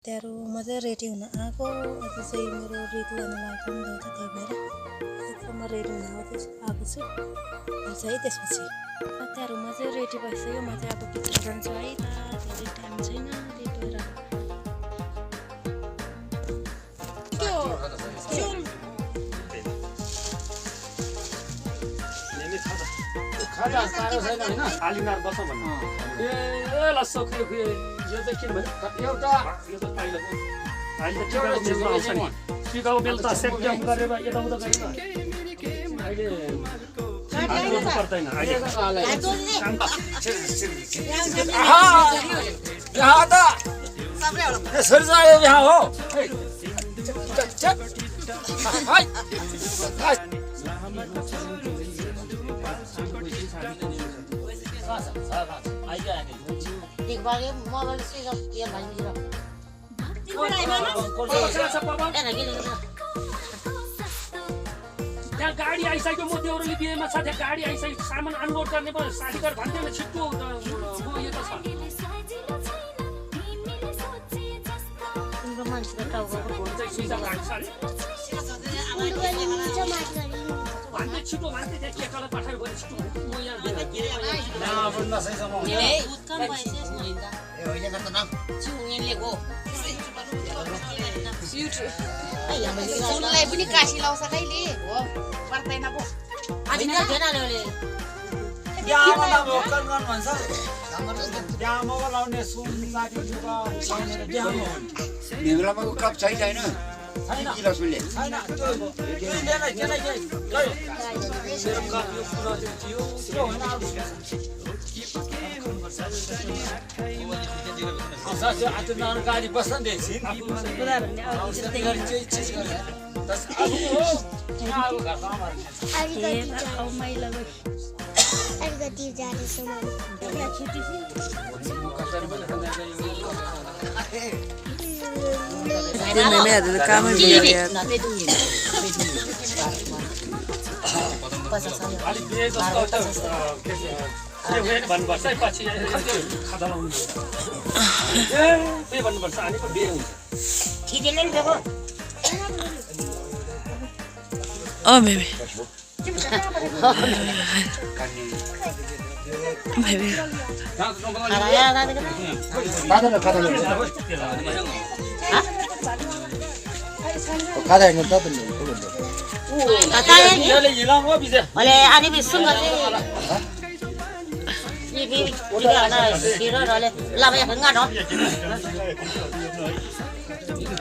त्यारोमा चाहिँ रेडी हुन आएको आज चाहिँ मेरो ऋतु आउनु लागेको नि त त्यही भएर त्यत्रोमा रेडी हुन आएको छु हुन्छ है त्यसपछि त्यारोमा चाहिँ रेडी भइसक्यो म चाहिँ अब किचन जान्छु है त धेरै टाइम छैन त्यही भएर खाजा सारो छैन हैन आलिनार बस भन्नु ए लस्सो खै खै यो चाहिँ किन भयो एउटा यो त पाइला अहिले त एउटा चिज आउँछ नि सिकाउ बेल त सेक्टम गरेर यता उता गरेर अहिले गर्नु पर्दैन अहिले यहाँ त सबले होला सरजा यहाँ हो चक हाय त्यहाँ गाडी आइसक्यो म त्यो अरूले बिहेमा छ त्यहाँ गाडी आइसक्यो सामान अनलोड गर्ने भयो साथीघर भन्दैन छिट्टो म यो त छ भन्दै छिटो भन्दै त्यहाँ केटालाई पठायो भने छिटो म सुनलाई पनि काशी लाउँछ कहिले हो पर्दैन पो अनि न घेनाले यामा न भोकल गन भन्छ यामा लाउने सुन साथी जुगा लाउने यामा निगलामा को कप छैन हैन किलो सुनले छैन त्यो मेरो कप यो पुरा थियो त्यो हैन साथी आज नन गाडी बस्न दे कुरा भन्ने अब त्यस्तै गरी चाहिँ चीज गरे दस अब हो यहाँ अब घर सामान आउ मैला गयो अलिकति जाने सामान यहाँ छिटी मैंने काम किया अलि बिहे जस्तो त के भन्नुपर्छ है पछि खादा लाउनु ए के भन्नुपर्छ अनि पो बिहे हुन्छ खिचेले नि देखो ओ बेबी बेबी खादा हैन त यसले हिलाउ हो बिजे अले अनि बिसुङ गले नि बि तिगाना सिरो रले लाबे हंगा न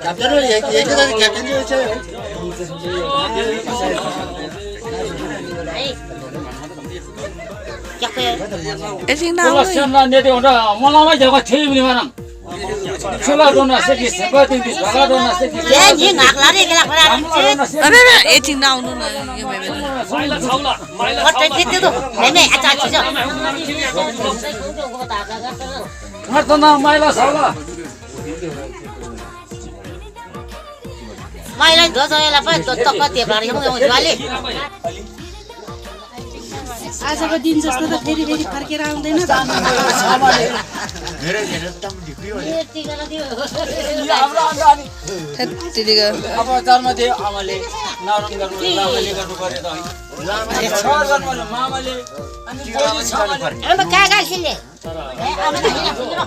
क्याप्टन एक क्याप्टन जो छ क्या पे एकछिन न ल सेमला नेटे हुन्छ मलाई जग्गा थिए पनि भनम छोला दोना सेकी सेपति दिस भगा दोना सेकी ये नि ngakला रे गेला खरा अबे एकछिन न आउनु न यो बेबी माइला छाउला माइला कतै थियो तो हैन अच्छा छ मर्तना माइला छाउला माइला गजयला पनि त कति बारे म ज्वाले आजको दिन जस्तो त फेरि फेरि फर्केर आउँदैन धेरै धेरै तम ढिक्रियो ये तिगला दियो हाम्रो अनि त्यतिको अब जन्म दियो आमाले नरम गर्नु लामाले गर्नु पर्यो त है छ जन्म मामाले अनि बोली छ भने अब कागा छिले अब त हैन पुग्यो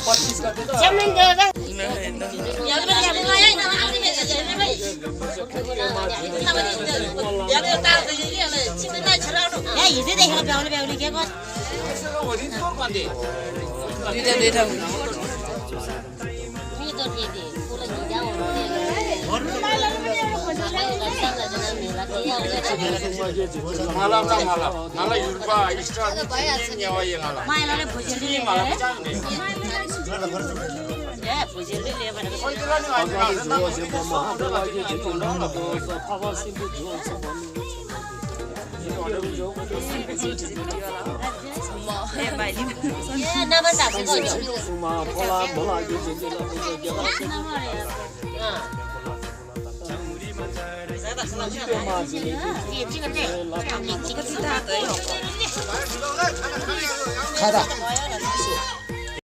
25 गते त सेमन गयो हिजोदेखि भ्याउने भ्याउने के गर्छ दुईटा माला माला युर्पा स्टार न्यावा यला माइलाले भुजेलले माला चाहने ए भुजेलले भनेको ए नबता खादा